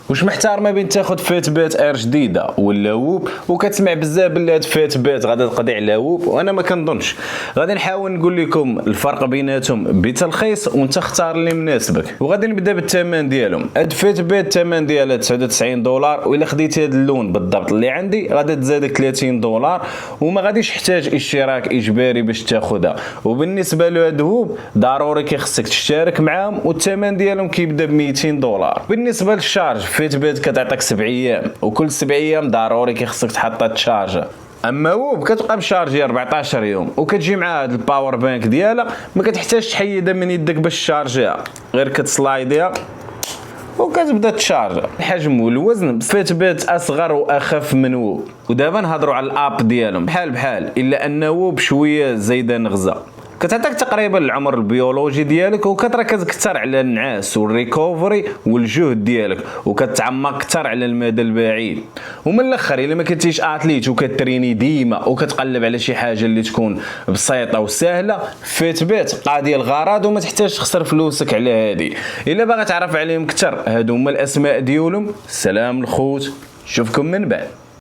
واش محتار ما بين تاخد فيت بيت اير جديده ولا ووب؟ وكتسمع بزاف بلي هاد فيت بيت غادا تقضي على ووب، وانا ما كنظنش. غادي نحاول نقول لكم الفرق بيناتهم بتلخيص وانت اختار اللي مناسبك. وغادي نبدا بالثمن ديالهم. هاد فيت بيت الثمن ديالها 99 دولار، والا خديتي هاد اللون بالضبط اللي عندي غادي تزادك 30 دولار، وما غاديش تحتاج اشتراك اجباري باش تاخذها. وبالنسبه لهاد ووب ضروري كيخصك تشترك معاهم، والثمن ديالهم كيبدا ب 200 دولار. بالنسبه للشارج، فيت بيت كتعطيك 7 ايام، وكل 7 ايام ضروري كيخصك تحط التشارجر. اما ووب كتبقى مشارجي 14 يوم، وكتجي مع هاد الباور بانك ديالها، ما كتحتاج تحيدها من يدك باش تشارجيها، غير كتسلايديها وكتبدا تشارج. الحجم والوزن فيت بيت اصغر واخف من ووب. ودابا نهضروا على الاب ديالهم بحال الا ان ووب شويه زايده نغزه. كتعطيك تقريبا العمر البيولوجي ديالك، وكتركز اكثر على النعاس والريكوفري والجهد ديالك، وكتعمق اكثر على المدى البعيد. ومن الاخر الا ما كنتيش اتليت وكتريني ديما وكتقلب على شي حاجه اللي تكون بسيطه وسهله، فيت بيت قاضيه الغرض وما تحتاج تخسر فلوسك على هادي. الا باغي تعرف عليهم اكثر، هادو هما الاسماء ديالهم. سلام الخوت، نشوفكم من بعد.